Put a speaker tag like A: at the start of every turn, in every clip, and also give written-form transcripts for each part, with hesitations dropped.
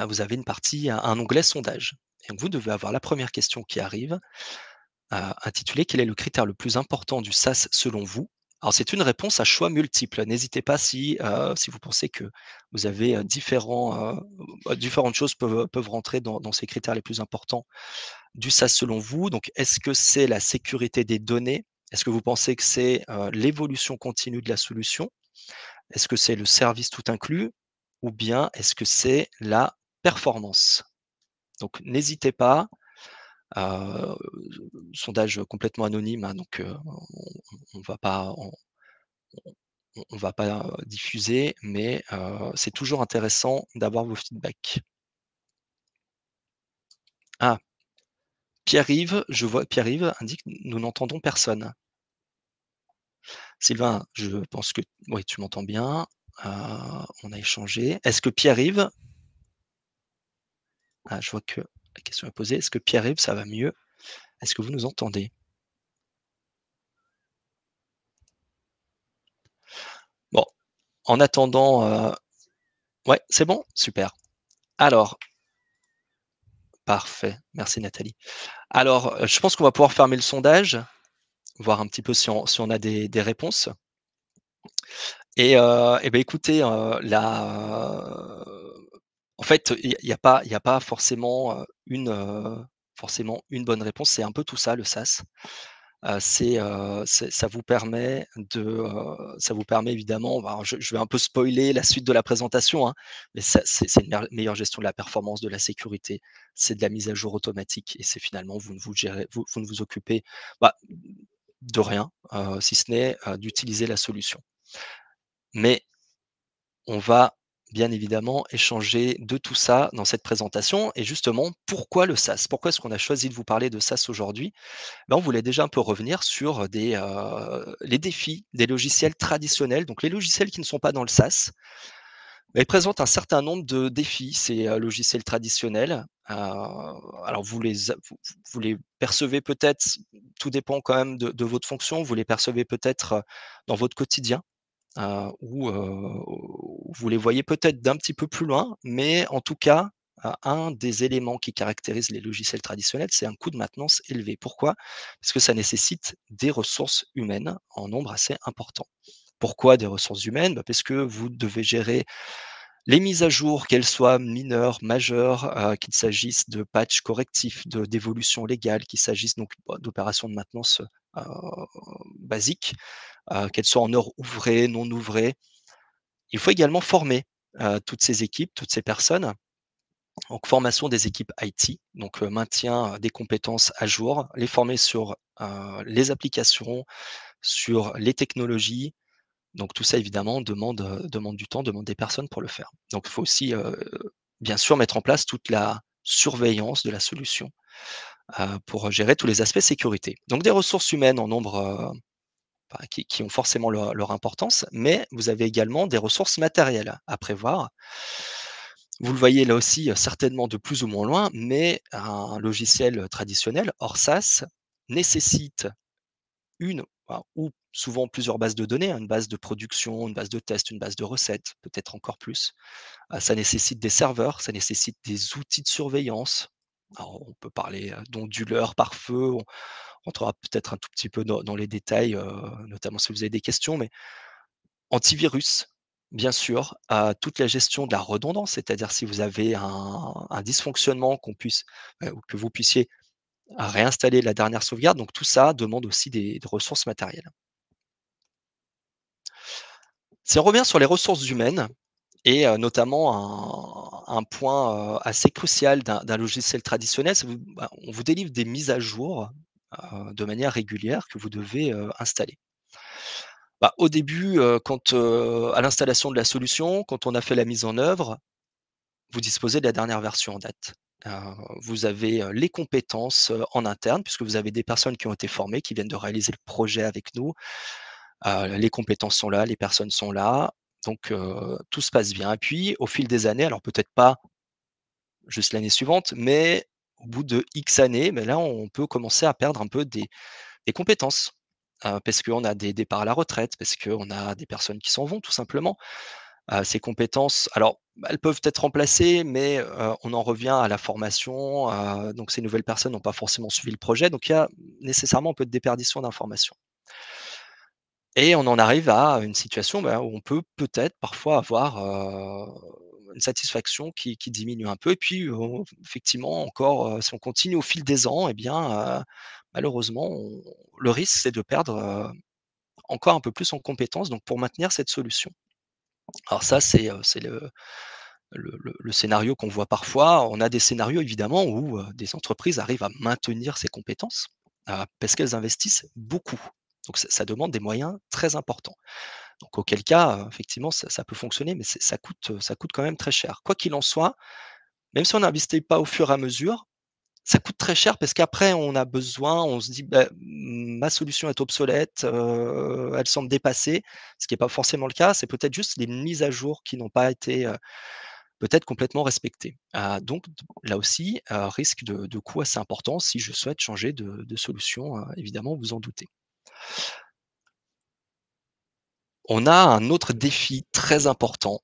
A: vous avez une partie, un onglet sondage et donc vous devez avoir la première question qui arrive, intitulée: «Quel est le critère le plus important du SAS selon vous?» Alors c'est une réponse à choix multiples. N'hésitez pas si vous pensez que vous avez, différentes choses peuvent rentrer dans ces critères les plus importants du SAS selon vous. Donc est-ce que c'est la sécurité des données? Est-ce que vous pensez que c'est, l'évolution continue de la solution? Est-ce que c'est le service tout inclus? Ou bien est-ce que c'est la performance? Donc n'hésitez pas, heu, sondage complètement anonyme, hein, donc on va pas on va pas, diffuser, mais c'est toujours intéressant d'avoir vos feedbacks. Ah, Pierre-Yves, je vois Pierre-Yves indique: «Nous n'entendons personne». Sylvain, je pense que oui, tu m'entends bien, heu, on a échangé. Est-ce que Pierre-Yves je vois que la question est posée. Est-ce que Pierre-Yves, ça va mieux? Est-ce que vous nous entendez? Bon, en attendant, ouais, c'est bon? Super. Alors parfait, merci Nathalie. Alors, je pense qu'on va pouvoir fermer le sondage, voir un petit peu si on a des réponses et bah, écoutez, en fait, il y a pas forcément une bonne réponse. C'est un peu tout ça le SAS. Ça vous permet ça vous permet évidemment, bah, alors je vais un peu spoiler la suite de la présentation, hein, mais ça c'est une meilleure gestion de la performance, de la sécurité, c'est de la mise à jour automatique et c'est finalement vous ne vous occupez, bah, de rien, si ce n'est, d'utiliser la solution. Mais on va bien évidemment échanger de tout ça dans cette présentation et justement, pourquoi le SAS? Pourquoi est-ce qu'on a choisi de vous parler de SAS aujourd'hui? Ben, on voulait déjà un peu revenir sur les défis des logiciels traditionnels. Donc les logiciels qui ne sont pas dans le SaaS, bah, ils présentent un certain nombre de défis, ces, logiciels traditionnels. Alors vous les percevez peut-être, tout dépend quand même de votre fonction, vous les percevez peut-être, dans votre quotidien, ou vous les voyez peut-être d'un petit peu plus loin, mais en tout cas, un des éléments qui caractérise les logiciels traditionnels, c'est un coût de maintenance élevé. Pourquoi? Parce que ça nécessite des ressources humaines en nombre assez important. Pourquoi des ressources humaines? Bah, parce que vous devez gérer les mises à jour, qu'elles soient mineures, majeures, qu'il s'agisse de patchs correctifs, d'évolutions légales, qu'il s'agisse donc, bah, d'opérations de maintenance, basiques, qu'elles soient en heures ouvrées, non ouvrées. Il faut également former, toutes ces équipes, toutes ces personnes. Donc formation des équipes IT, donc maintien, des compétences à jour, les former sur, les applications, sur les technologies. Donc tout ça évidemment demande du temps, demande des personnes pour le faire. Donc il faut aussi, bien sûr mettre en place toute la surveillance de la solution, pour gérer tous les aspects sécurité. Donc des ressources humaines en nombre, bah, qui ont forcément leur importance, mais vous avez également des ressources matérielles à prévoir. Vous le voyez là aussi, certainement de plus ou moins loin, mais un logiciel traditionnel hors SaaS nécessite une ou souvent plusieurs bases de données, hein, une base de production, une base de test, une base de recettes, peut-être encore plus. Ça nécessite des serveurs, ça nécessite des outils de surveillance. Alors on peut parler, d'onduleurs pare-feu, on rentrera peut-être un tout petit peu dans les détails, notamment si vous avez des questions, mais antivirus, bien sûr, toute la gestion de la redondance, c'est-à-dire si vous avez un dysfonctionnement ou que vous puissiez réinstaller la dernière sauvegarde, donc tout ça demande aussi des ressources matérielles. Si on revient sur les ressources humaines et notamment un point, assez crucial d'un logiciel traditionnel, c'est on vous délivre des mises à jour, de manière régulière que vous devez, installer. Bah, au début, à l'installation de la solution, quand on a fait la mise en œuvre, vous disposez de la dernière version en date. Heu, Vous avez, les compétences, en interne puisque vous avez des personnes qui ont été formées, qui viennent de réaliser le projet avec nous. Les compétences sont là, les personnes sont là, donc tout se passe bien et puis au fil des années, alors peut-être pas juste l'année suivante, mais au bout de X années, mais là, on peut commencer à perdre un peu des compétences, parce qu'on a des départs à la retraite, parce qu'on a des personnes qui s'en vont tout simplement. Ces compétences, alors, elles peuvent être remplacées, mais on en revient à la formation, donc ces nouvelles personnes n'ont pas forcément suivi le projet, donc il y a nécessairement un peu de déperdition d'informations et on en arrive à une situation, où on peut peut-être parfois avoir, une satisfaction qui diminue un peu et puis, effectivement encore, si on continue au fil des ans et bien, malheureusement le risque c'est de perdre, encore un peu plus en compétences, donc pour maintenir cette solution. Alors ça, c'est le scénario qu'on voit parfois. On a des scénarios évidemment où, des entreprises arrivent à maintenir ces compétences, parce qu'elles investissent beaucoup. Donc ça demande des moyens très importants. Donc auquel cas, effectivement ça peut fonctionner, mais ça coûte quand même très cher. Quoi qu'il en soit, même si on n'investit pas au fur et à mesure, ça coûte très cher parce qu'après on a besoin, on se dit: «Bah, ma solution est obsolète, elle semble dépassée», ce qui est pas forcément le cas. C'est peut-être juste les mises à jour qui n'ont pas été, peut-être complètement respectées. Donc là aussi, risque de coût assez important si je souhaite changer de solution, évidemment, vous en doutez. On a un autre défi très important,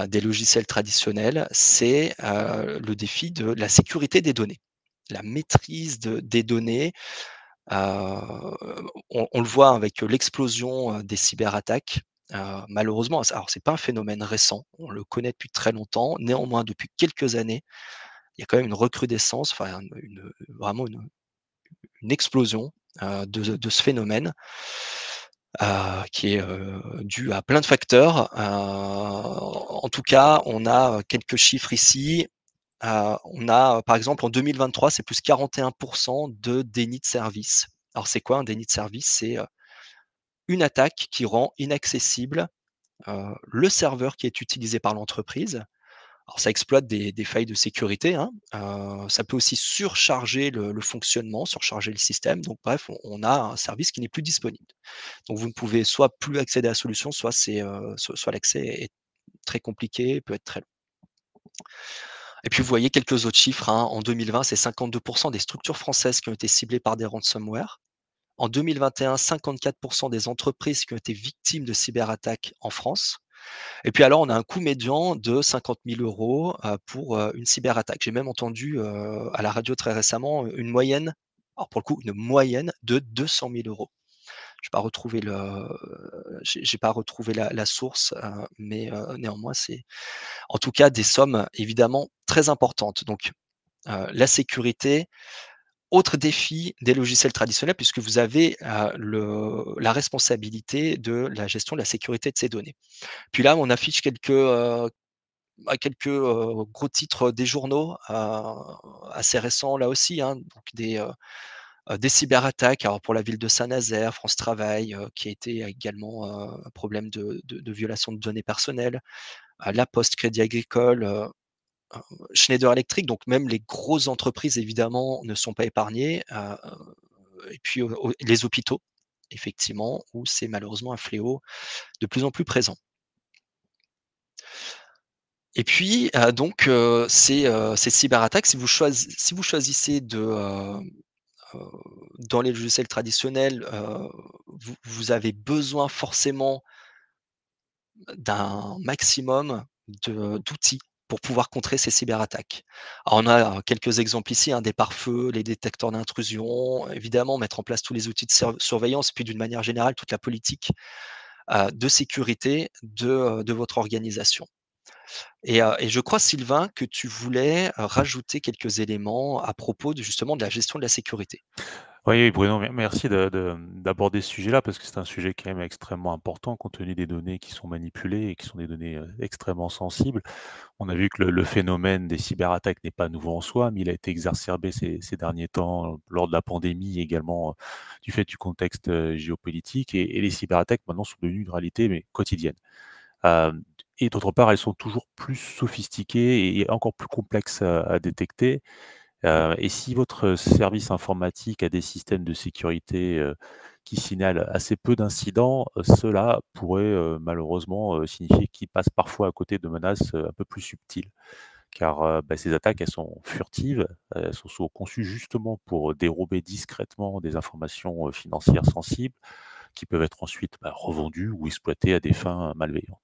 A: des logiciels traditionnels, c'est, le défi de la sécurité des données. La maîtrise des données. On le voit avec l'explosion, des cyberattaques. Malheureusement, alors c'est pas un phénomène récent, on le connaît depuis très longtemps. Néanmoins, depuis quelques années, il y a quand même une recrudescence, enfin vraiment une explosion, de ce phénomène, qui est, due à plein de facteurs. En tout cas, on a quelques chiffres ici. On a, par exemple, en 2023, c'est plus 41 de déni de service. Alors c'est quoi un déni de service? C'est, une attaque qui rend inaccessible, le serveur qui est utilisé par l'entreprise. Alors ça exploite des failles de sécurité, hein, ça peut aussi surcharger le fonctionnement, surcharger le système. Donc bref, on a un service qui n'est plus disponible. Donc vous ne pouvez soit plus accéder à la solution, soit soit l'accès est très compliqué, peut être très long. Et puis vous voyez quelques autres chiffres, hein. En 2020, c'est 52 des structures françaises qui ont été ciblées par des ransomware. En 2021, 54 des entreprises qui ont été victimes de cyberattaques en France. Et puis alors, on a un coût médian de 50 000 € pour, une cyberattaque. J'ai même entendu, à la radio très récemment, une moyenne, alors pour le coup, une moyenne de 200 000 €. J'ai pas retrouvé la source, mais néanmoins, c'est en tout cas des sommes évidemment très importantes. Donc, la sécurité, autre défi des logiciels traditionnels puisque vous avez, la responsabilité de la gestion de la sécurité de ces données. Puis là, on affiche quelques, gros titres des journaux, assez récents là aussi, hein, donc des cyberattaques. Alors pour la ville de Saint-Nazaire, France Travail, qui a été également, un problème de violation de données personnelles, La Poste, Crédit Agricole, Schneider Electric, donc même les grosses entreprises évidemment ne sont pas épargnées, et puis, les hôpitaux, effectivement, où c'est malheureusement un fléau de plus en plus présent. Et puis, donc, ces cyberattaques, si vous choisissez heu, dans les logiciels traditionnels, vous avez besoin forcément d'un maximum d'outils pour pouvoir contrer ces cyberattaques. Alors on a quelques exemples ici, hein, des pare-feux, les détecteurs d'intrusion, évidemment mettre en place tous les outils de surveillance, puis d'une manière générale toute la politique, de sécurité de votre organisation. Et je crois Sylvain que tu voulais, rajouter quelques éléments à propos de justement de la gestion de la sécurité.
B: Oui, Bruno, merci d'aborder ce sujet-là parce que c'est un sujet quand même extrêmement important compte tenu des données qui sont manipulées et qui sont des données, extrêmement sensibles. On a vu que le phénomène des cyberattaques n'est pas nouveau en soi, mais il a été exacerbé ces derniers temps, lors de la pandémie également, du fait du contexte, géopolitique et les cyberattaques maintenant sont devenues une réalité, mais quotidienne. Hem et d'autre part, elles sont toujours plus sophistiquées et encore plus complexes à détecter. Et si votre service informatique a des systèmes de sécurité, qui signalent assez peu d'incidents, cela pourrait, malheureusement, signifier qu'il passe parfois à côté de menaces, un peu plus subtiles. Car, ces attaques, elles sont furtives, elles sont souvent conçues justement pour dérober discrètement des informations, financières sensibles qui peuvent être ensuite, revendues ou exploitées à des fins malveillantes.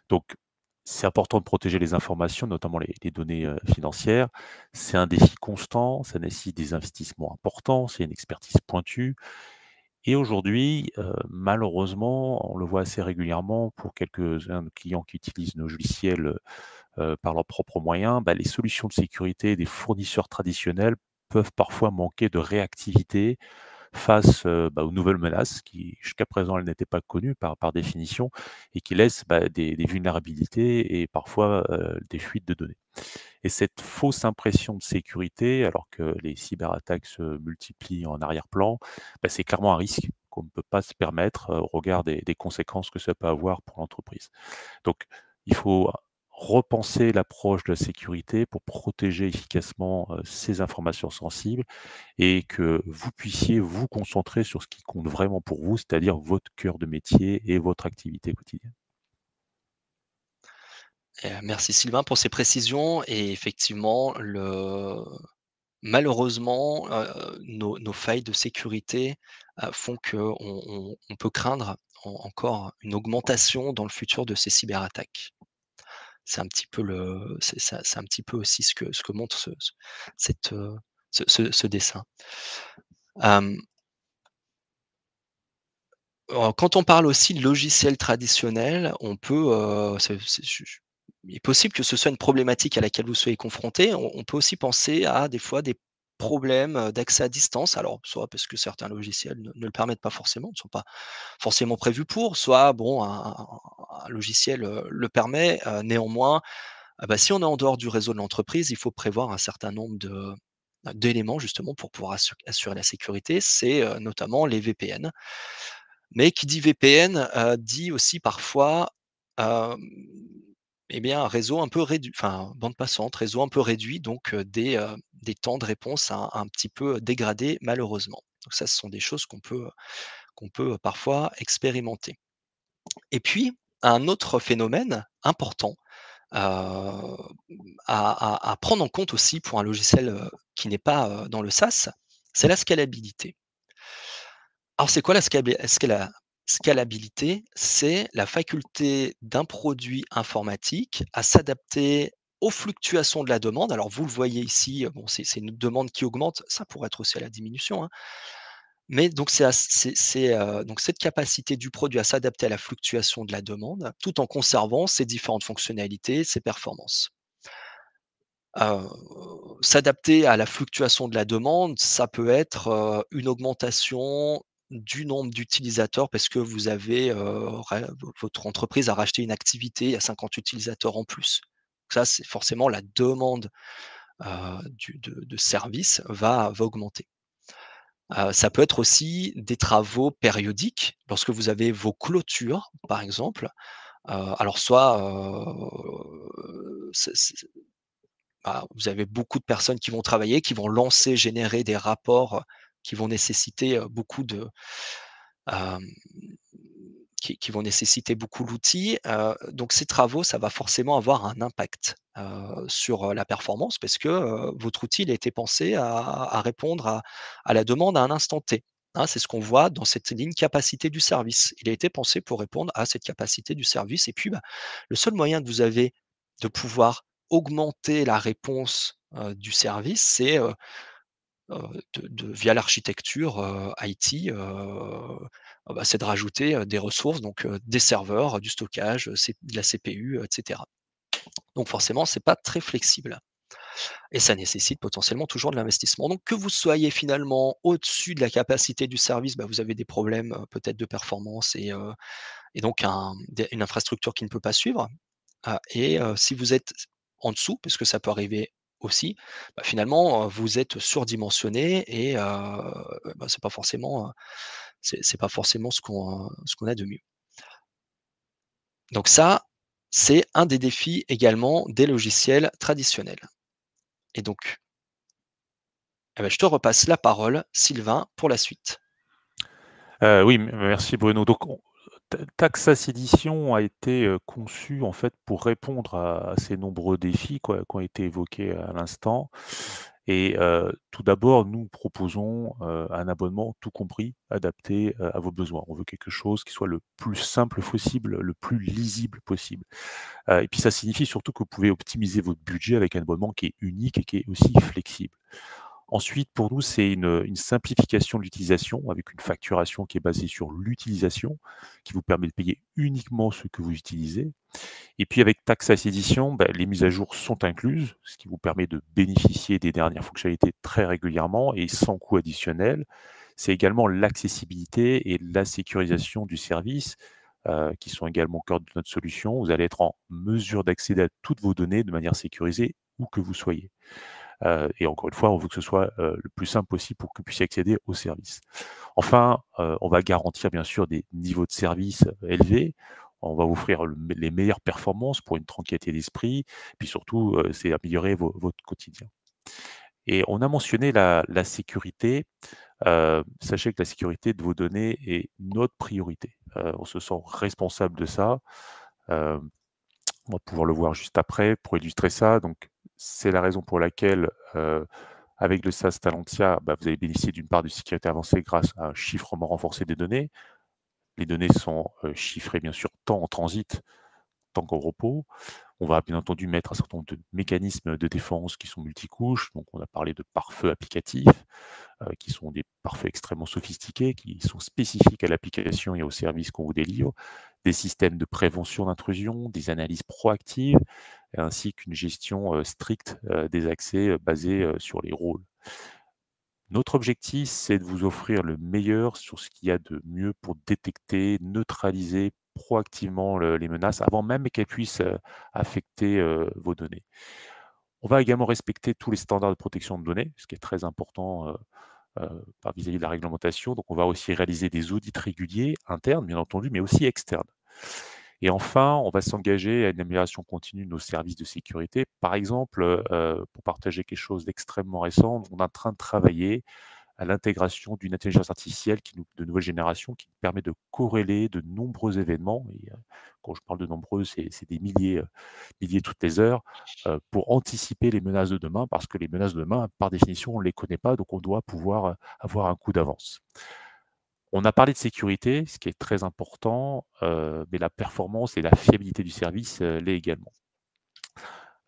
B: Donc c'est important de protéger les informations, notamment les données, financières. C'est un défi constant, ça nécessite des investissements importants, c'est une expertise pointue et aujourd'hui, malheureusement, on le voit assez régulièrement pour quelques-uns de nos clients qui utilisent nos logiciels, par leurs propres moyens, bah, les solutions de sécurité des fournisseurs traditionnels peuvent parfois manquer de réactivité face, bah, aux nouvelles menaces qui, jusqu'à présent, elles n'étaient pas connues par définition et qui laissent, bah, des vulnérabilités et parfois, des fuites de données. Et cette fausse impression de sécurité, alors que les cyberattaques se multiplient en arrière-plan, bah, c'est clairement un risque qu'on ne peut pas se permettre, au regard des conséquences que ça peut avoir pour l'entreprise. Donc il faut repenser l'approche de la sécurité pour protéger efficacement, ces informations sensibles et que vous puissiez vous concentrer sur ce qui compte vraiment pour vous, c'est-à-dire votre cœur de métier et votre activité quotidienne.
A: Merci Sylvain pour ces précisions et effectivement malheureusement, nos failles de sécurité, font qu'on peut craindre encore une augmentation dans le futur de ces cyberattaques. C'est un petit peu c'est un petit peu aussi ce que montre cette, ce dessin. Hem, Quand on parle aussi de logiciels traditionnels, on peut, c'est je il est possible que ce soit une problématique à laquelle vous soyez confrontés. On peut aussi penser à des fois des problèmes, d'accès à distance. Alors, soit parce que certains logiciels ne le permettent pas forcément, ne sont pas forcément prévus pour, soit bon, un logiciel, le permet, néanmoins, bah, si on est en dehors du réseau de l'entreprise, il faut prévoir un certain nombre d'éléments justement pour pouvoir assurer la sécurité. C'est, notamment les VPN. Mais qui dit VPN, dit aussi parfois, hem, eh bien, réseau un peu réduit, enfin, bande passante, réseau un peu réduit, donc des temps de réponse un petit peu dégradés malheureusement. Donc ça, ce sont des choses qu'on peut parfois expérimenter. Et puis, un autre phénomène important, à prendre en compte aussi pour un logiciel, qui n'est pas, dans le SaaS, c'est la scalabilité. Alors c'est quoi la scalabilité? C'est la faculté d'un produit informatique à s'adapter aux fluctuations de la demande. Alors vous le voyez ici, bon c'est une demande qui augmente, ça pourrait être aussi à la diminution, hein. Mais donc donc cette capacité du produit à s'adapter à la fluctuation de la demande, tout en conservant ses différentes fonctionnalités, ses performances. Heu, S'adapter à la fluctuation de la demande, ça peut être, une augmentation du nombre d'utilisateurs parce que vous avez, votre entreprise a racheté une activité, il y a 50 utilisateurs en plus. Ça, c'est forcément la demande, de service va augmenter. Ça peut être aussi des travaux périodiques lorsque vous avez vos clôtures, par exemple. Alors soit, vous avez beaucoup de personnes qui vont travailler, qui vont lancer, générer des rapports, qui vont nécessiter, beaucoup de, hem, qui vont nécessiter beaucoup l'outil. Donc ces travaux, ça va forcément avoir un impact, sur, la performance parce que, votre outil, il a été pensé à répondre à la demande à un instant T, hein. C'est ce qu'on voit dans cette ligne capacité du service. Il a été pensé pour répondre à cette capacité du service et puis, bah, le seul moyen que vous avez de pouvoir augmenter la réponse, du service, c'est, via l'architecture, IT, c'est de rajouter, des ressources, donc des serveurs, du stockage, de la CPU, et cetera. Donc forcément, c'est pas très flexible et ça nécessite potentiellement toujours de l'investissement. Donc que vous soyez finalement au-dessus de la capacité du service, bah, vous avez des problèmes, peut-être de performance et donc une infrastructure qui ne peut pas suivre. Si vous êtes en dessous, parce que ça peut arriver aussi, bah, finalement, vous êtes surdimensionné et c'est pas forcément, c'est pas forcément ce qu'on a de mieux. Donc ça, c'est un des défis également des logiciels traditionnels et donc, je te repasse la parole, Sylvain, pour la suite.
B: Oui, merci Bruno. Donc on Taxas Edition a été, conçu en fait pour répondre à ces nombreux défis quoi, qui ont été évoqués à l'instant Et tout d'abord, nous proposons, un abonnement tout compris, adapté, à vos besoins. On veut quelque chose qui soit le plus simple possible, le plus lisible possible. Et puis ça signifie surtout que vous pouvez optimiser votre budget avec un abonnement qui est unique et qui est aussi flexible. Ensuite, pour nous, c'est une simplification de l'utilisation avec une facturation qui est basée sur l'utilisation, qui vous permet de payer uniquement ce que vous utilisez. Et puis avec Taxas Edition, bah, les mises à jour sont incluses, ce qui vous permet de bénéficier des dernières fonctionnalités très régulièrement et sans coût additionnel. C'est également l'accessibilité et la sécurisation du service, qui sont également au cœur de notre solution. Vous allez être en mesure d'accéder à toutes vos données de manière sécurisée où que vous soyez. Et encore une fois, on veut que ce soit, le plus simple possible pour que vous puissiez accéder au service. Enfin, on va garantir bien sûr des niveaux de service, élevés. On va offrir les meilleures performances pour une tranquillité d'esprit, puis surtout, c'est améliorer votre quotidien. Et on a mentionné la sécurité. Sachez que la sécurité de vos données est notre priorité. On se sent responsable de ça. Heu, on va pouvoir le voir juste après pour illustrer ça. Donc c'est la raison pour laquelle, avec le SaaS Talentia, bah, vous allez bénéficier d'une part de sécurité avancée grâce à un chiffrement renforcé des données. Les données sont, chiffrées bien sûr tant en transit, tant qu'au repos. On va bien entendu mettre un certain nombre de mécanismes de défense qui sont multicouches. Donc on a parlé de pare-feu applicatifs, qui sont des pare-feux extrêmement sophistiqués, qui sont spécifiques à l'application et au service qu'on vous délivre, des systèmes de prévention d'intrusion, des analyses proactives, ainsi qu'une gestion, stricte, des accès, basée, sur les rôles. Notre objectif, c'est de vous offrir le meilleur sur ce qu'il y a de mieux pour détecter, neutraliser proactivement les menaces avant même qu'elles puissent affecter vos données. On va également respecter tous les standards de protection de données, ce qui est très important vis-à-vis de la réglementation. Donc, on va aussi réaliser des audits réguliers, internes bien entendu, mais aussi externes. Et enfin, on va s'engager à une amélioration continue de nos services de sécurité. Par exemple, pour partager quelque chose d'extrêmement récent, on est en train de travailler à l'intégration d'une intelligence artificielle de nouvelle génération qui nous permet de corréler de nombreux événements. Et, quand je parle de nombreux, c'est des milliers, milliers toutes les heures, pour anticiper les menaces de demain, parce que les menaces de demain, par définition, on ne les connaît pas, donc on doit pouvoir avoir un coup d'avance. On a parlé de sécurité, ce qui est très important, mais la performance et la fiabilité du service, l'est également.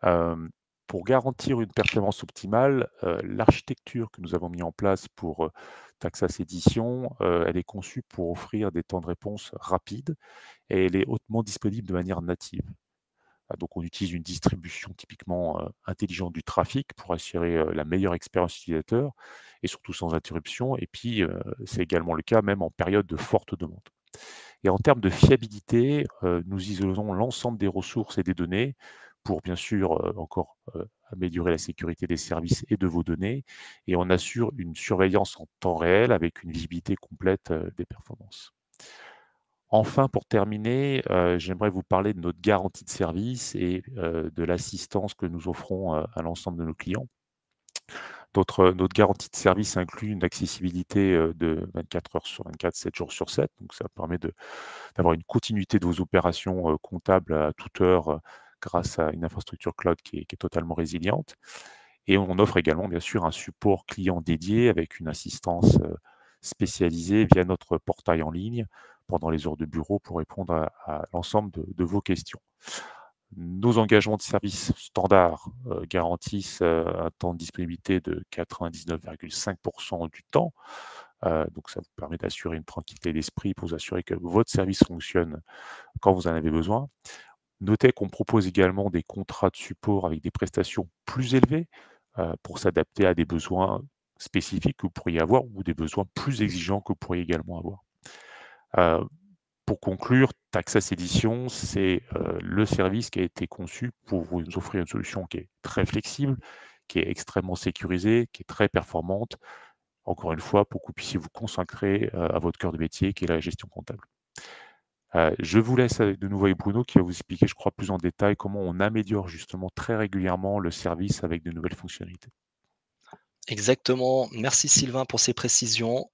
B: Hem, pour garantir une performance optimale, l'architecture que nous avons mis en place pour, Taxas Edition, elle est conçue pour offrir des temps de réponse rapides et elle est hautement disponible de manière native. Donc on utilise une distribution typiquement, intelligente du trafic pour assurer, la meilleure expérience utilisateur et surtout sans interruption et puis, c'est également le cas même en période de forte demande. Et en termes de fiabilité, nous isolons l'ensemble des ressources et des données pour bien sûr, encore, améliorer la sécurité des services et de vos données et on assure une surveillance en temps réel avec une visibilité complète, des performances. Enfin, pour terminer, j'aimerais vous parler de notre garantie de service et de l'assistance que nous offrons, à l'ensemble de nos clients. Notre garantie de service inclut une accessibilité, de 24 heures sur 24, 7 jours sur 7. Donc ça permet d'avoir une continuité de vos opérations, comptables à toute heure, grâce à une infrastructure cloud qui est totalement résiliente. Et on offre également bien sûr un support client dédié avec une assistance, spécialisée via notre portail en ligne pendant les heures de bureau pour répondre à l'ensemble de vos questions. Nos engagements de service standards, garantissent, un temps de disponibilité de 99,5 du temps. Donc ça vous permet d'assurer une tranquillité d'esprit pour vous assurer que votre service fonctionne quand vous en avez besoin. Notez qu'on propose également des contrats de support avec des prestations plus élevées, pour s'adapter à des besoins spécifiques que vous pourriez avoir ou des besoins plus exigeants que vous pourriez également avoir. Heu, pour conclure, Taxas Edition, c'est, le service qui a été conçu pour vous offrir une solution qui est très flexible, qui est extrêmement sécurisée, qui est très performante, encore une fois, pour que vous puissiez vous consacrer, à votre cœur de métier qui est la gestion comptable. Je vous laisse avec de nouveau avec Bruno qui va vous expliquer, je crois, plus en détail comment on améliore justement très régulièrement le service avec de nouvelles fonctionnalités.
A: Exactement. Merci Sylvain pour ces précisions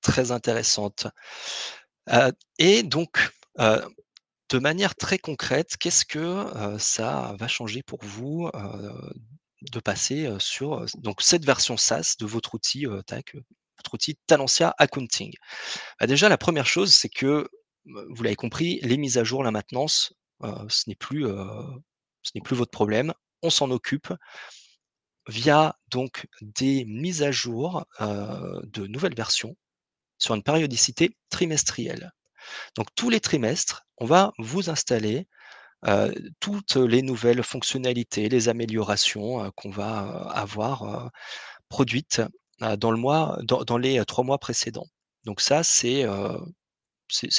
A: très intéressantes. Et donc, de manière très concrète, qu'est-ce que, ça va changer pour vous, de passer, sur, donc cette version SaaS de votre outil, votre outil Talentia Accounting. Bah, déjà la première chose, c'est que, vous l'avez compris, les mises à jour, la maintenance, ce n'est plus votre problème. On s'en occupe via donc des mises à jour, de nouvelles versions sur une périodicité trimestrielle. Donc tous les trimestres, on va vous installer, toutes les nouvelles fonctionnalités, les améliorations, qu'on va, avoir, produites, dans les, 3 mois précédents. Donc ça, c'est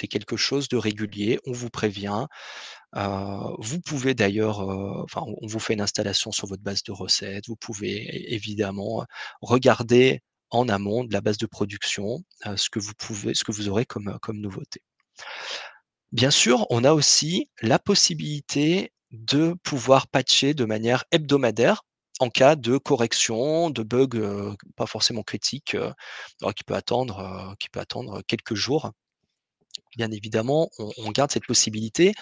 A: quelque chose de régulier, on vous prévient. Vous pouvez d'ailleurs, enfin, on vous fait une installation sur votre base de recettes. Vous pouvez évidemment, regarder en amont de la base de production, ce que vous aurez comme nouveauté. Bien sûr, on a aussi la possibilité de pouvoir patcher de manière hebdomadaire en cas de correction, de bug, pas forcément critique, qui peut attendre quelques jours. Bien évidemment, on garde cette possibilité,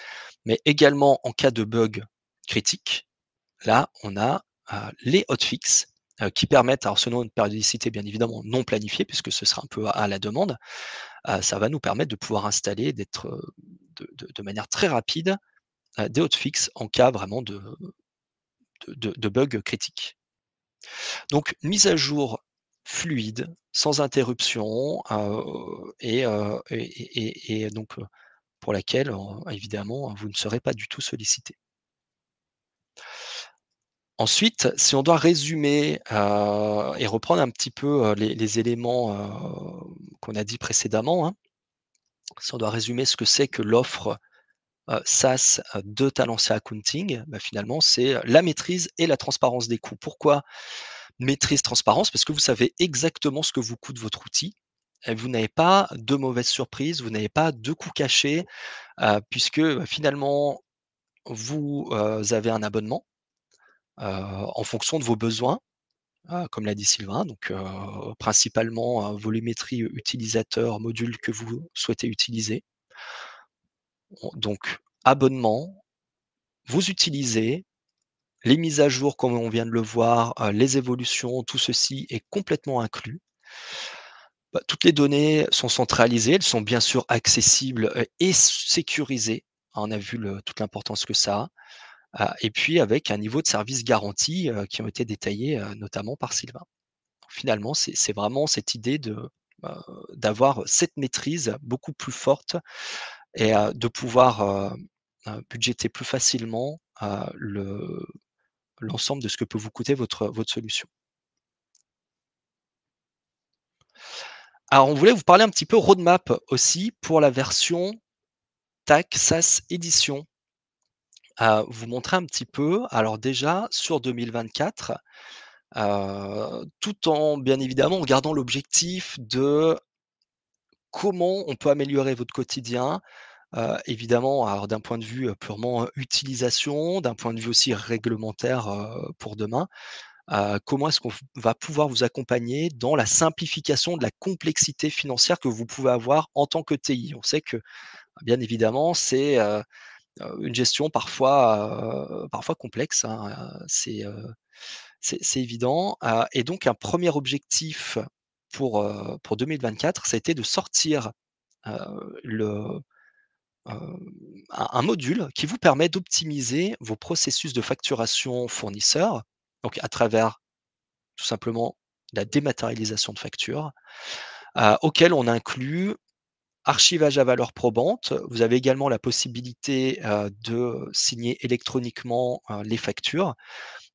A: mais également en cas de bug critique, là, on a, les hotfix, qui permettent, alors selon une périodicité bien évidemment non planifiée, puisque ce sera un peu à la demande, ça va nous permettre de pouvoir installer, de manière très rapide, des hotfix en cas vraiment de bug critique. Donc mise à jour fluide, sans interruption, et donc, pour laquelle, évidemment, vous ne serez pas du tout sollicité. Ensuite, si on doit résumer, et reprendre un petit peu, les éléments, qu'on a dit précédemment, hein. Si on doit résumer ce que c'est que l'offre, SaaS, de Talentia Accounting, bah, finalement, c'est, la maîtrise et la transparence des coûts. Pourquoi maîtrise, transparence? Parce que vous savez exactement ce que vous coûte votre outil et vous n'avez pas de mauvaises surprises, vous n'avez pas de coûts cachés, puisque, finalement, vous, avez un abonnement, en fonction de vos besoins, comme l'a dit Sylvain, donc principalement, volumétrie utilisateur, module que vous souhaitez utiliser. Donc abonnement, vous utilisez, les mises à jour comme on vient de le voir, les évolutions, tout ceci est complètement inclus. Bah, toutes les données sont centralisées, elles sont bien sûr accessibles, et sécurisées. On a vu toute l'importance que ça a, et puis avec un niveau de service garanti, qui ont été détaillés, notamment par Sylvain. Finalement, c'est vraiment cette idée heu, d'avoir cette maîtrise beaucoup plus forte et de pouvoir, budgéter plus facilement, l'ensemble de ce que peut vous coûter votre solution. Alors on voulait vous parler un petit peu roadmap aussi pour la version TAC SaaS Édition. Vous montrer un petit peu, alors déjà sur 2024, tout en bien évidemment en gardant l'objectif de comment on peut améliorer votre quotidien. Évidemment, alors d'un point de vue, purement, utilisation, d'un point de vue aussi réglementaire, pour demain, comment est-ce qu'on va pouvoir vous accompagner dans la simplification de la complexité financière que vous pouvez avoir en tant que TI? On sait que, bien évidemment, c'est, une gestion parfois complexe, hein, c'est évident, et donc un premier objectif pour 2024, ça a été de sortir, le un module qui vous permet d'optimiser vos processus de facturation fournisseurs, donc à travers tout simplement la dématérialisation de factures, auquel on inclut archivage à valeur probante. Vous avez également la possibilité, de signer électroniquement, les factures.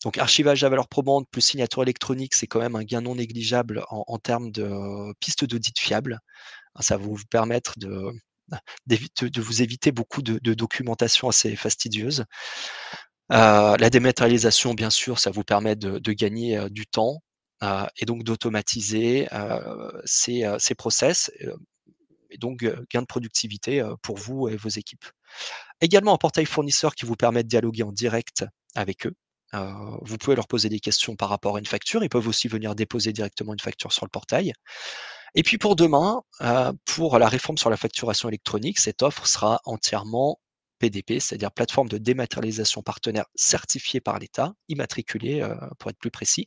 A: Donc archivage à valeur probante plus signature électronique, c'est quand même un gain non négligeable en termes de pistes d'audit fiables. Ça va vous permettre de vous éviter beaucoup de documentation assez fastidieuse. La dématérialisation, bien sûr, ça vous permet de gagner, du temps, et donc d'automatiser, ces process, et donc gain de productivité, pour vous et vos équipes. Également un portail fournisseur qui vous permet de dialoguer en direct avec eux. Heu, vous pouvez leur poser des questions par rapport à une facture. Ils peuvent aussi venir déposer directement une facture sur le portail. Et puis pour demain, pour la réforme sur la facturation électronique, cette offre sera entièrement PDP, c'est-à-dire plateforme de dématérialisation partenaire certifiée par l'État, immatriculée, pour être plus précis,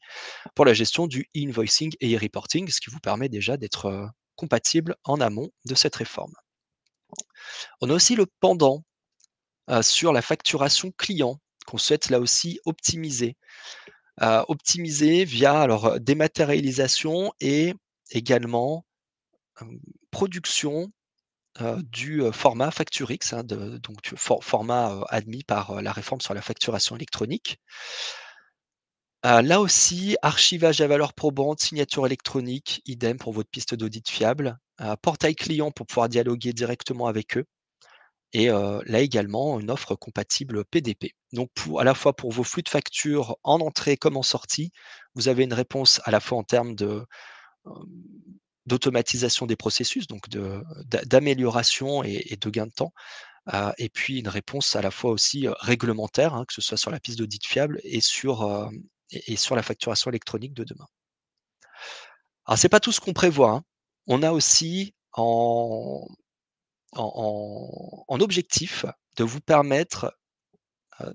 A: pour la gestion du e-invoicing et e-reporting, ce qui vous permet déjà d'être, compatible en amont de cette réforme. On a aussi le pendant, sur la facturation client qu'on souhaite là aussi optimiser. Optimiser via alors, dématérialisation et également, production, du, format FactureX, hein, donc format, admis par, la réforme sur la facturation électronique. Là aussi, archivage à valeur probante, signature électronique, idem pour votre piste d'audit fiable, portail client pour pouvoir dialoguer directement avec eux et là également une offre compatible PDP. Donc à la fois pour vos flux de factures en entrée comme en sortie, vous avez une réponse à la fois en termes de, hem, d'automatisation des processus, donc d'amélioration et de gain de temps, et puis une réponse à la fois aussi, réglementaire, hein, que ce soit sur la piste d'audit fiable et sur la facturation électronique de demain. Alors c'est pas tout ce qu'on prévoit, hein. On a aussi en objectif de vous permettre,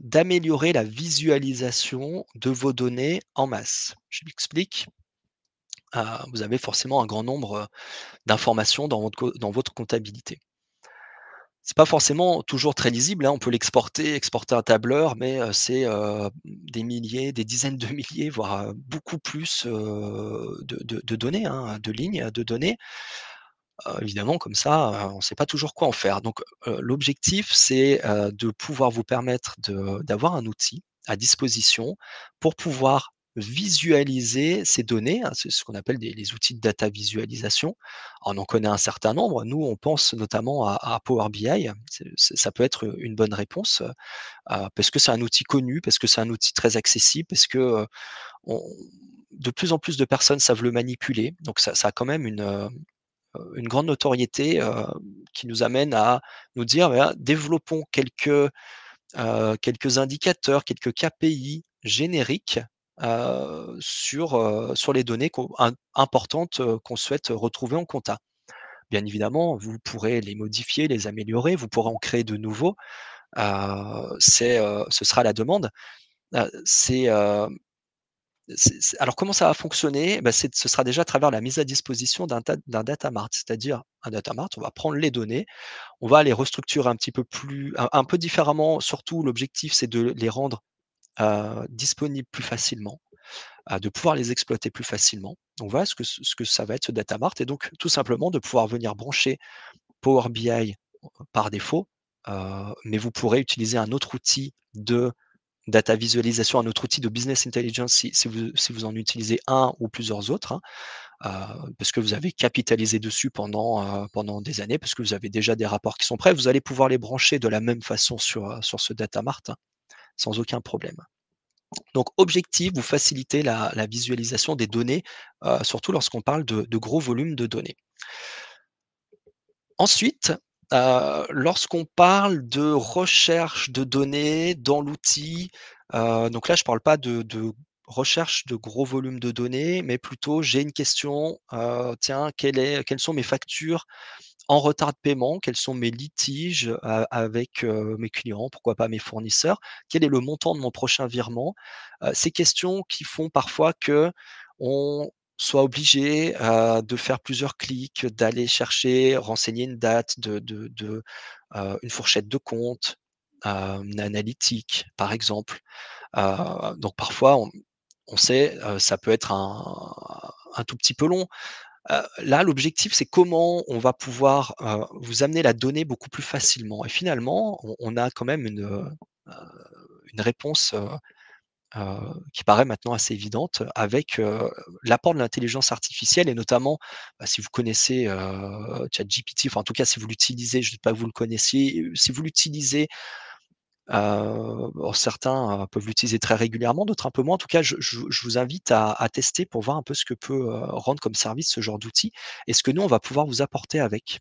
A: d'améliorer la visualisation de vos données en masse. Je m'explique, vous avez forcément un grand nombre, d'informations dans votre comptabilité. C'est pas forcément toujours très lisible, hein. On peut exporter un tableur, mais c'est, des milliers, des dizaines de milliers, voire, beaucoup plus, de données, hein, de lignes de données. Évidemment comme ça, on ne sait pas toujours quoi en faire. Donc, l'objectif c'est, de pouvoir vous permettre d'avoir un outil à disposition pour pouvoir visualiser ces données, hein. C'est ce qu'on appelle les outils de data visualisation. On en connaît un certain nombre. Nous, on pense notamment à Power BI. Ça peut être une bonne réponse, parce que c'est un outil connu, parce que c'est un outil très accessible, parce que, on de plus en plus de personnes savent le manipuler. Donc ça a quand même une grande notoriété, qui nous amène à nous dire: «Bah, développons quelques indicateurs, quelques KPI génériques, sur les données importantes, qu'on souhaite retrouver en compta». Bien évidemment, vous pourrez les modifier, les améliorer, vous pourrez en créer de nouveaux, ce sera à la demande. C'est, alors comment ça va fonctionner? Bah, ce sera déjà à travers la mise à disposition d'un data mart. C'est-à-dire un data mart, on va prendre les données, on va les restructurer un petit peu un peu différemment. Surtout l'objectif, c'est de les rendre, disponibles plus facilement, de pouvoir les exploiter plus facilement. Donc voilà ce que ça va être ce data mart et donc tout simplement de pouvoir venir brancher Power BI par défaut, mais vous pourrez utiliser un autre outil de data visualisation, un autre outil de business intelligence si vous en utilisez un ou plusieurs autres, hein, parce que vous avez capitalisé dessus pendant des années, parce que vous avez déjà des rapports qui sont prêts. Vous allez pouvoir les brancher de la même façon sur ce data mart, hein, sans aucun problème. Donc objectif, vous facilitez la visualisation des données, surtout lorsqu'on parle de gros volumes de données. Ensuite, lorsqu'on parle de recherche de données dans l'outil, donc là je parle pas de recherche de gros volumes de données, mais plutôt j'ai une question, tiens quelles sont mes factures en retard de paiement? Quels sont mes litiges, avec, mes clients? Pourquoi pas mes fournisseurs? Quel est le montant de mon prochain virement? Ces questions qui font parfois qu'on soit obligé, de faire plusieurs clics, d'aller chercher, renseigner une date, une fourchette de compte, une analytique, par exemple. Donc parfois on sait, ça peut être un tout petit peu long. Là, l'objectif, c'est comment on va pouvoir, vous amener la donnée beaucoup plus facilement et finalement, on a quand même une réponse, qui paraît maintenant assez évidente avec, l'apport de l'intelligence artificielle et notamment, bah, si vous connaissez, ChatGPT, enfin en tout cas si vous l'utilisez, je ne dis pas que vous le connaissiez, si vous l'utilisez, alors certains, peuvent l'utiliser très régulièrement, d'autres un peu moins. En tout cas, je vous invite à tester pour voir un peu ce que peut, rendre comme service ce genre d'outil et ce que nous, on va pouvoir vous apporter avec.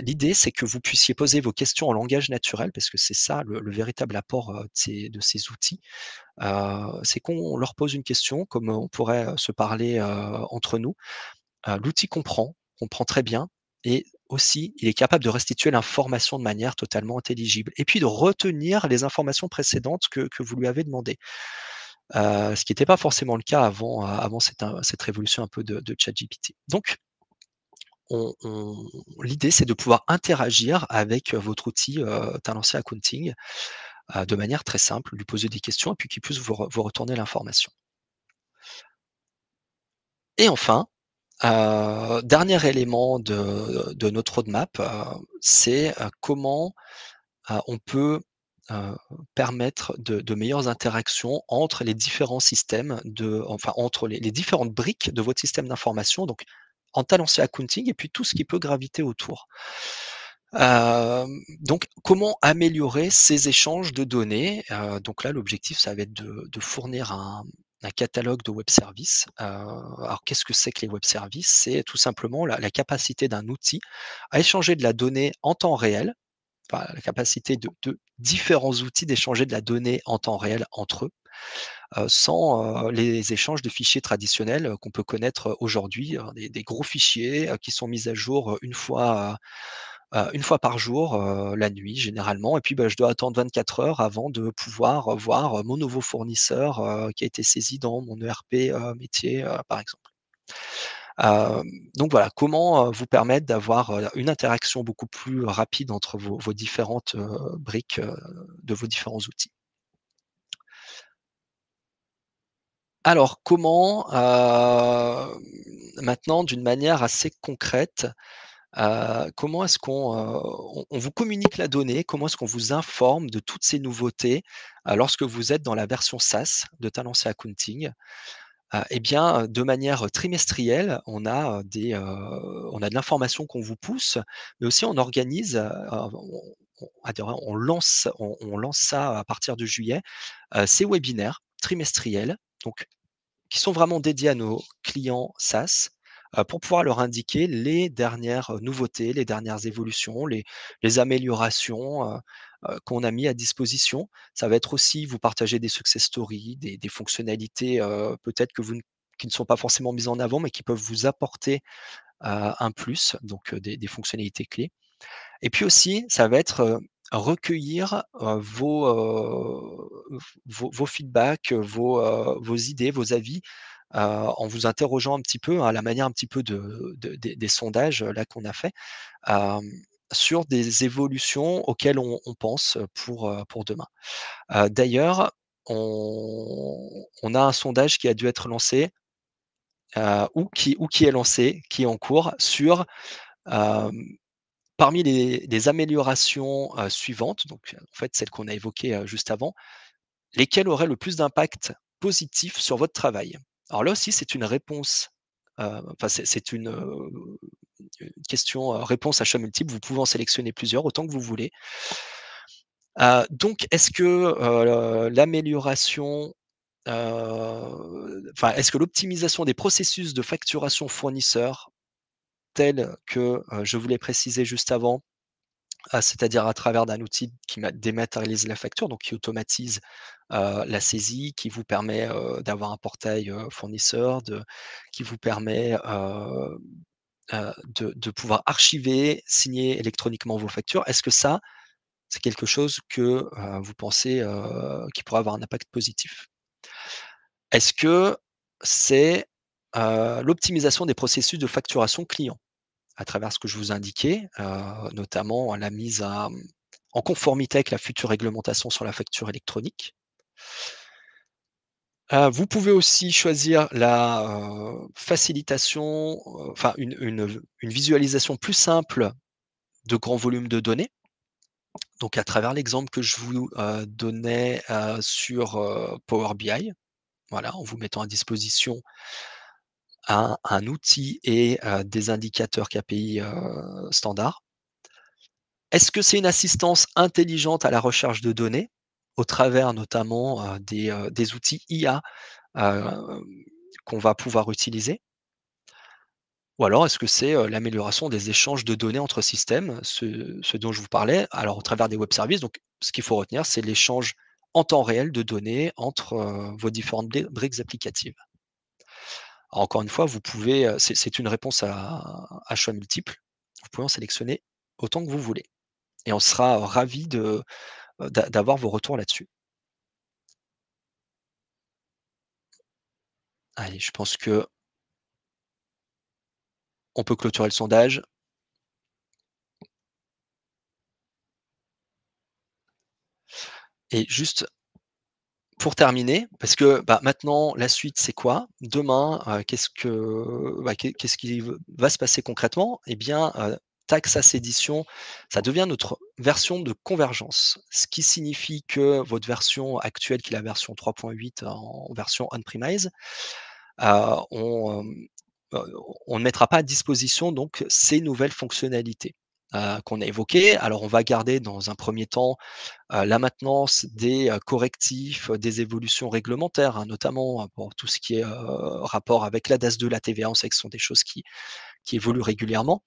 A: L'idée, c'est que vous puissiez poser vos questions en langage naturel parce que c'est ça le véritable apport, de ces outils. C'est qu'on leur pose une question comme on pourrait, se parler, entre nous. L'outil comprend très bien et aussi, il est capable de restituer l'information de manière totalement intelligible et puis de retenir les informations précédentes que vous lui avez demandées. Ce qui n'était pas forcément le cas avant cette révolution un peu de ChatGPT. Donc on l'idée, c'est de pouvoir interagir avec, votre outil, Talency Accounting, de manière très simple, lui poser des questions et puis qu'il puisse vous retourner l'information. Et enfin, dernier élément de notre roadmap, c'est, comment, on peut, heu, permettre de meilleures interactions entre les différents systèmes entre les différentes briques de votre système d'information, donc en Talency Accounting et puis tout ce qui peut graviter autour. Donc comment améliorer ces échanges de données? Donc là, l'objectif, ça va être de fournir un catalogue de web services. Alors qu'est-ce que c'est que les web services? C'est tout simplement la capacité d'un outil à échanger de la donnée en temps réel, enfin la capacité de différents outils d'échanger de la donnée en temps réel entre eux, sans, les échanges de fichiers traditionnels, qu'on peut connaître aujourd'hui, des gros fichiers, qui sont mis à jour, une fois par jour, la nuit généralement et puis, bah, je dois attendre 24 heures avant de pouvoir, voir, mon nouveau fournisseur, qui a été saisi dans mon ERP, métier, par exemple. Hem, donc voilà, comment, vous permettre d'avoir, une interaction beaucoup plus rapide entre vos différentes, briques, de vos différents outils. Alors comment, maintenant d'une manière assez concrète, comment est-ce qu'on vous communique la donnée? Comment est-ce qu'on vous informe de toutes ces nouveautés, lorsque vous êtes dans la version SaaS de Talency Accounting? Eh bien, de manière trimestrielle, on a de l'information qu'on vous pousse, mais aussi on organise, on lance ça à partir de juillet, ces webinaires trimestriels, donc qui sont vraiment dédiés à nos clients SaaS, pour pouvoir leur indiquer les dernières, nouveautés, les dernières évolutions, les améliorations, qu'on a mis à disposition. Ça va être aussi vous partager des success stories, des fonctionnalités, peut-être qui ne sont pas forcément mises en avant, mais qui peuvent vous apporter, un plus, donc des fonctionnalités clés. Et puis aussi, ça va être, recueillir, vos feedbacks, vos idées, vos avis, en vous interrogeant un petit peu, à la manière un petit peu des sondages, là qu'on a fait, hem, sur des évolutions auxquelles on pense, pour demain. D'ailleurs, on a un sondage qui a dû être lancé, ou qui est lancé, qui est en cours sur, hem parmi les améliorations, suivantes, donc, en fait, celles qu'on a évoquées, juste avant, lesquelles auraient le plus d'impact positif sur votre travail? Alors là aussi, c'est une réponse, enfin, c'est une question, réponse à choix multiple. Vous pouvez en sélectionner plusieurs, autant que vous voulez. Donc est-ce que, est-ce que l'optimisation des processus de facturation fournisseurs tels que, je vous l'ai précisé juste avant, c'est-à-dire à travers d'un outil qui dématérialise la facture, donc qui automatise, la saisie, qui vous permet, d'avoir un portail, fournisseur, qui vous permet, de pouvoir archiver, signer électroniquement vos factures. Est-ce que ça, c'est quelque chose que, vous pensez, qui pourrait avoir un impact positif? Est-ce que c'est, l'optimisation des processus de facturation client? À travers ce que je vous ai indiqué, notamment la mise en conformité avec la future réglementation sur la facture électronique. Vous pouvez aussi choisir la, facilitation, une visualisation plus simple de grands volumes de données. Donc à travers l'exemple que je vous, donnais, sur, Power BI, voilà, en vous mettant à disposition un outil et des indicateurs KPI, standards. Est-ce que c'est une assistance intelligente à la recherche de données, au travers notamment, des outils IA, hem, qu'on va pouvoir utiliser? Ou alors est-ce que c'est, l'amélioration des échanges de données entre systèmes, ce dont je vous parlais? Alors au travers des web services, donc ce qu'il faut retenir, c'est l'échange en temps réel de données entre, vos différentes briques applicatives. Alors encore une fois, vous pouvez, c'est une réponse à choix multiples. vous pouvez en sélectionner autant que vous voulez et on sera ravis d'avoir vos retours là-dessus. Allez, je pense qu'on peut clôturer le sondage et juste pour terminer, parce que, bah, maintenant la suite c'est quoi? Demain, qu'est-ce qui va se passer concrètement? Eh bien, Taxas Edition, ça devient notre version de convergence. Ce qui signifie que votre version actuelle, qui est la version 3.8 en version on-premise, on, on ne mettra pas à disposition donc ces nouvelles fonctionnalités, qu'on a évoquées. Alors on va garder dans un premier temps la maintenance des, correctifs, des évolutions réglementaires, hein, notamment, pour tout ce qui est, rapport avec la DAS2, la TVA. On sait que ce sont des choses qui évoluent régulièrement,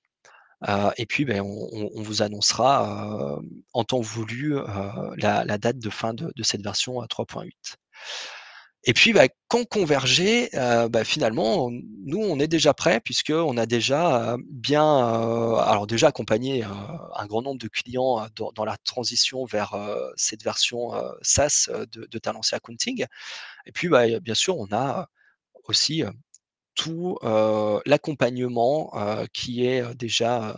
A: et puis, beh, on vous annoncera, en temps voulu, la date de fin de cette version, 3.8. Et puis, bah, quand converger, bah, finalement, nous, on est déjà prêts puisqu'on a déjà, alors déjà accompagné, un grand nombre de clients, dans la transition vers, cette version, SaaS, de Talentia Accounting. Et puis, bah, bien sûr, on a aussi, tout, l'accompagnement, qui est déjà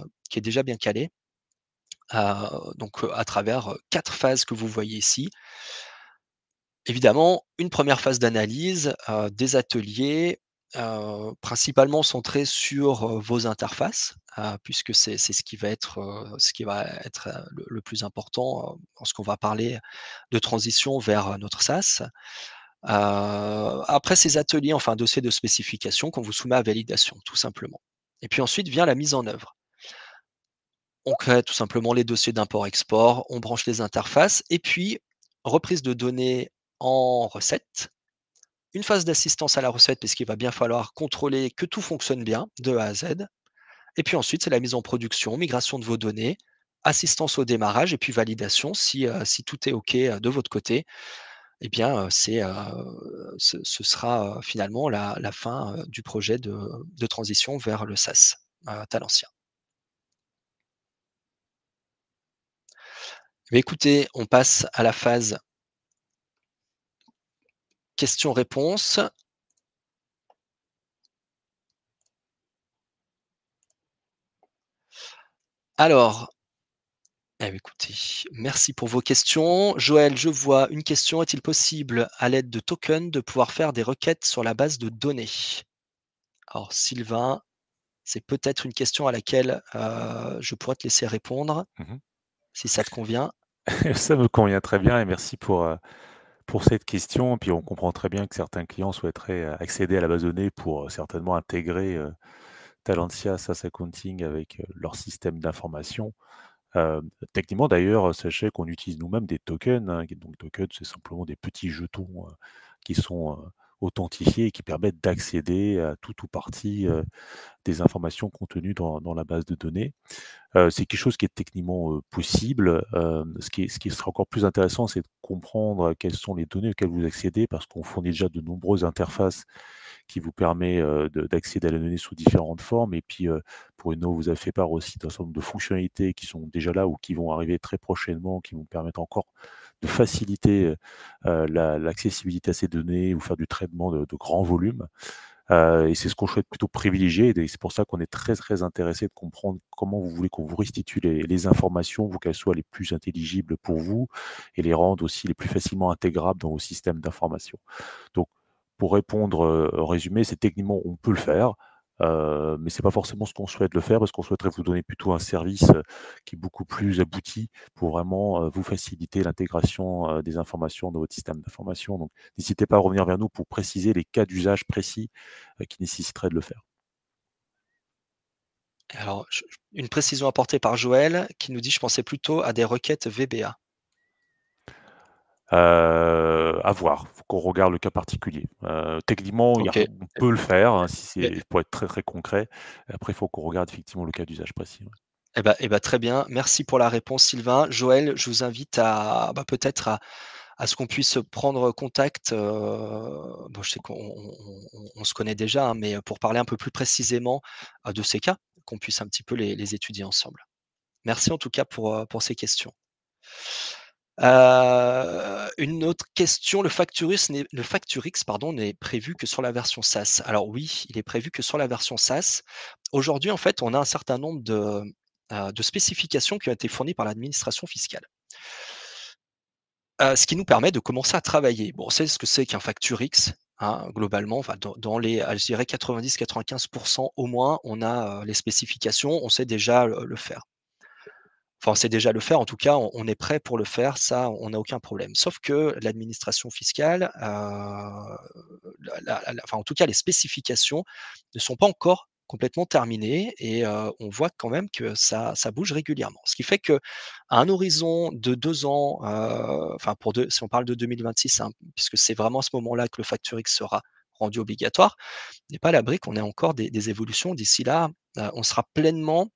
A: bien calé, donc, à travers, 4 phases que vous voyez ici. Évidemment, une première phase d'analyse, des ateliers, principalement centrés sur, vos interfaces, puisque c'est ce qui va être, le plus important, lorsqu'on va parler de transition vers, notre SaaS. Après ces ateliers, enfin, dossier de spécification qu'on vous soumet à validation, tout simplement. Et puis ensuite vient la mise en œuvre. On crée tout simplement les dossiers d'import-export, on branche les interfaces et puis reprise de données en recette. Une phase d'assistance à la recette puisqu'il va bien falloir contrôler que tout fonctionne bien de A à Z. Et puis ensuite, c'est la mise en production, migration de vos données, assistance au démarrage et puis validation si tout est OK, de votre côté. Eh bien, ce sera, finalement la fin, du projet de transition vers le SaaS, Talentia. Mais écoutez, on passe à la phase questions-réponses. Alors, écoutez, merci pour vos questions. Joël, je vois une question: «Est-il possible, à l'aide de tokens, de pouvoir faire des requêtes sur la base de données?» Alors Sylvain, c'est peut-être une question à laquelle, je pourrais te laisser répondre,
B: Mmh.
A: si ça te convient.
B: Ça me convient très bien et merci pour cette question. Puis on comprend très bien que certains clients souhaiteraient, accéder à la base de données pour, certainement intégrer, Talentia SaaS Accounting avec, leur système d'information. Techniquement d'ailleurs, sachez qu'on utilise nous-mêmes des tokens, hein, donc tokens, c'est simplement des petits jetons, qui sont, authentifiés et qui permettent d'accéder à tout ou partie, des informations contenues dans la base de données. C'est quelque chose qui est techniquement, possible. Ce qui sera encore plus intéressant, c'est de comprendre quelles sont les données auxquelles vous accédez parce qu'on fournit déjà de nombreuses interfaces qui vous permet, d'accéder à la donnée sous différentes formes et puis, Bruno vous a fait part aussi d'un certain nombre de fonctionnalités qui sont déjà là ou qui vont arriver très prochainement, qui vont permettre encore de faciliter, l'accessibilité à ces données ou faire du traitement de grands volumes. Et c'est ce qu'on souhaite plutôt privilégier et c'est pour ça qu'on est très, très intéressé de comprendre comment vous voulez qu'on vous restitue les informations pour qu'elles soient les plus intelligibles pour vous et les rendre aussi les plus facilement intégrables dans vos systèmes d'information. Donc pour répondre, en résumé, c'est techniquement on peut le faire, mais c'est pas forcément ce qu'on souhaite le faire parce qu'on souhaiterait vous donner plutôt un service, qui est beaucoup plus abouti pour vraiment, vous faciliter l'intégration, des informations dans votre système d'information. Donc n'hésitez pas à revenir vers nous pour préciser les cas d'usage précis, qui nécessiteraient de le faire.
A: Alors, une précision apportée par Joël qui nous dit: «Je pensais plutôt à des requêtes VBA».
B: À voir, faut qu'on regarde le cas particulier. Techniquement, il y a
A: OK.
B: on peut le faire, hein, si
A: Et
B: c'est pour être très, très concret. Après, il faut qu'on regarde effectivement le cas d'usage précis, ouais.
A: très bien. Merci pour la réponse Sylvain. Joël, je vous invite à, bah, peut-être à ce qu'on puisse prendre contact, bon je sais qu'on se connaît déjà, hein, mais pour parler un peu plus précisément, de ces cas qu'on puisse un petit peu les étudier ensemble. Merci en tout cas pour ces questions. Une autre question, le Facturix pardon, n'est prévu que sur la version SaaS. Alors oui, il est prévu que sur la version SaaS. Aujourd'hui, en fait, on a un certain nombre de spécifications qui ont été fournies par l'administration fiscale. Ce qui nous permet de commencer à travailler. Bon, on sait ce que c'est qu'un Facturix, hein, globalement, enfin dans les, je dirais 90-95 au moins, on a, les spécifications, on sait déjà le faire. Enfin, on sait déjà le faire, en tout cas, on est prêt pour le faire, ça, on n'a aucun problème. Sauf que l'administration fiscale, enfin, en tout cas, les spécifications ne sont pas encore complètement terminées et on voit quand même que ça bouge régulièrement. Ce qui fait qu'à un horizon de 2 ans, enfin si on parle de 2026, hein, puisque c'est vraiment à ce moment-là que le Facturix sera rendu obligatoire, on n'est pas à l'abri qu'on ait encore des évolutions d'ici là, on sera pleinement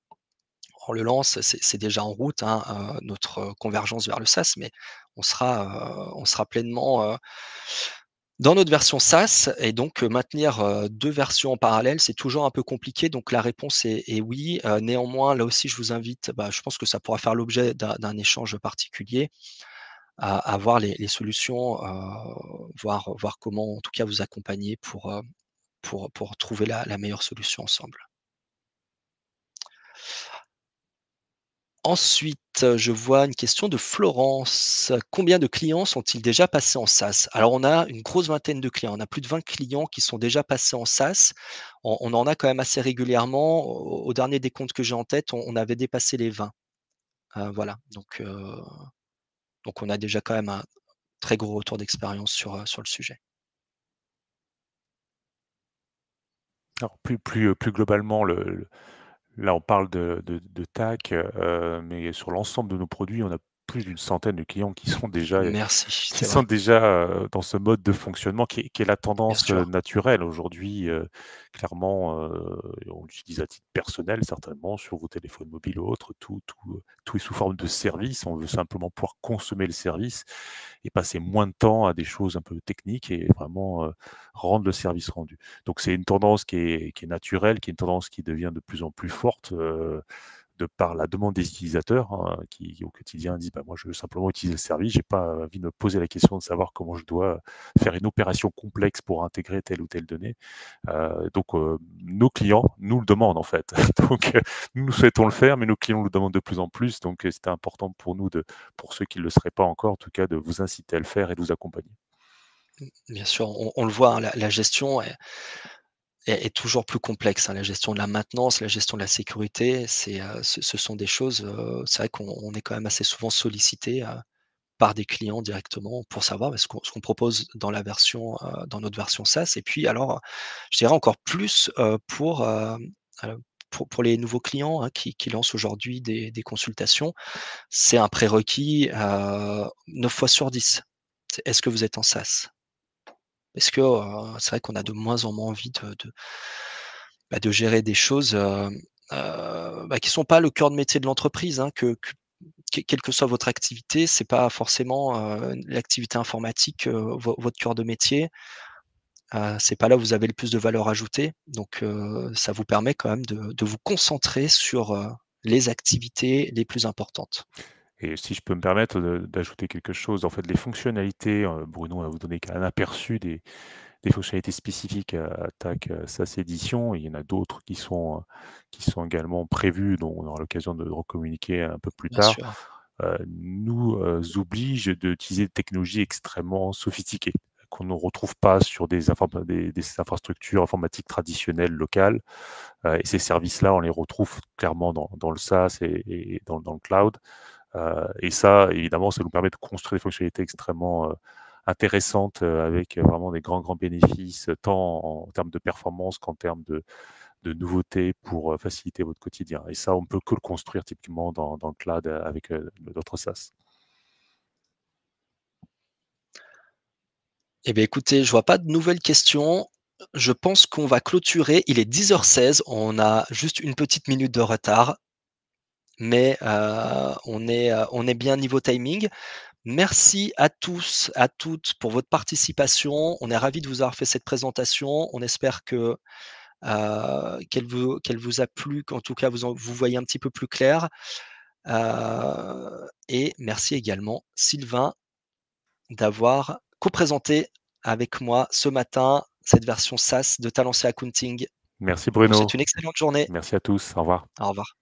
A: on le lance, c'est déjà en route, hein, notre convergence vers le SaaS, mais on sera pleinement, dans notre version SaaS et donc maintenir, 2 versions en parallèle, c'est toujours un peu compliqué, donc la réponse est oui. Néanmoins, là aussi, je vous invite, bah, je pense que ça pourra faire l'objet d'un échange particulier, à voir les solutions, voir comment, en tout cas, vous accompagner pour trouver la meilleure solution ensemble. Ensuite, je vois une question de Florence. Combien de clients sont-ils déjà passés en SaaS? Alors on a une grosse vingtaine de clients. On a plus de 20 clients qui sont déjà passés en SaaS. On en a quand même assez régulièrement. Au dernier décompte que j'ai en tête, on avait dépassé les 20. Voilà, donc on a déjà quand même un très gros retour d'expérience sur le sujet.
B: Alors plus globalement, là, on parle de TAC, mais sur l'ensemble de nos produits, on a plus d'une centaine de clients
A: Merci,
B: qui
A: c'est vrai,
B: sont déjà, dans ce mode de fonctionnement qui est la
A: bien
B: tendance,
A: sûr.
B: naturelle aujourd'hui, clairement, on l'utilise à titre personnel certainement sur vos téléphones mobiles ou autres, tout est sous forme de service. On veut simplement pouvoir consommer le service et passer moins de temps à des choses un peu techniques et vraiment, rendre le service rendu. Donc c'est une tendance qui est naturelle, qui est une tendance qui devient de plus en plus forte, de par la demande des utilisateurs, hein, qui au quotidien disent: «Bah, moi, je veux simplement utiliser le service, j'ai pas envie de me poser la question de savoir comment je dois faire une opération complexe pour intégrer telle ou telle donnée». Nos clients nous le demandent, en fait. Donc nous souhaitons le faire, mais nos clients le demandent de plus en plus. Donc c'était important pour nous pour ceux qui ne le seraient pas encore, en tout cas, de vous inciter à le faire et de vous accompagner.
A: Bien sûr, on le voit, hein, la gestion est toujours plus complexe, hein. La gestion de la maintenance, la gestion de la sécurité, ce sont des choses, c'est vrai qu'on est quand même assez souvent sollicité, par des clients directement pour savoir, bah, ce qu'on propose dans notre version SaaS et puis alors, je dirais encore plus, pour les nouveaux clients, hein, qui lancent aujourd'hui des consultations. C'est un prérequis, 9 fois sur 10. C'est: «Est-ce que vous êtes en SaaS?» Parce que, c'est vrai qu'on a de moins en moins envie de gérer des choses, bah, qui sont pas le cœur de métier de l'entreprise, hein, quelle que soit votre activité, c'est pas forcément, l'activité informatique, votre cœur de métier. C'est pas là où vous avez le plus de valeur ajoutée. Donc, ça vous permet quand même de vous concentrer sur, les activités les plus importantes.
B: Et si je peux me permettre d'ajouter quelque chose, en fait, les fonctionnalités, Bruno va vous donner un aperçu des fonctionnalités spécifiques à TAC, SaaS Édition. Il y en a d'autres qui sont également prévues, dont on aura l'occasion de recommuniquer un peu plus
A: Bien
B: tard,
A: sûr,
B: nous, obligent d'utiliser des technologies extrêmement sophistiquées qu'on ne retrouve pas sur des infrastructures informatiques traditionnelles locales, et ces services-là, on les retrouve clairement dans le SaaS et dans le cloud. Et ça, évidemment, ça nous permet de construire des fonctionnalités extrêmement intéressantes, avec vraiment des grands bénéfices, tant en termes de performance qu'en termes de nouveautés pour faciliter votre quotidien. Et ça, on ne peut que le construire typiquement dans le cloud avec d'autres SaaS.
A: eh bien, écoutez, je vois pas de nouvelles questions. Je pense qu'on va clôturer. Il est 10h16. On a juste une petite minute de retard, mais on est bien niveau timing. Merci à tous, à toutes pour votre participation. On est ravis de vous avoir fait cette présentation. On espère que, qu'elle vous a plu, qu'en tout cas vous voyez un petit peu plus clair. Et merci également Sylvain d'avoir co-présenté avec moi ce matin cette version SaaS de Talent Accounting.
B: Merci
A: Je vous
B: Bruno.
A: souhaite une excellente journée.
B: Merci à tous. Au revoir.
A: Au revoir.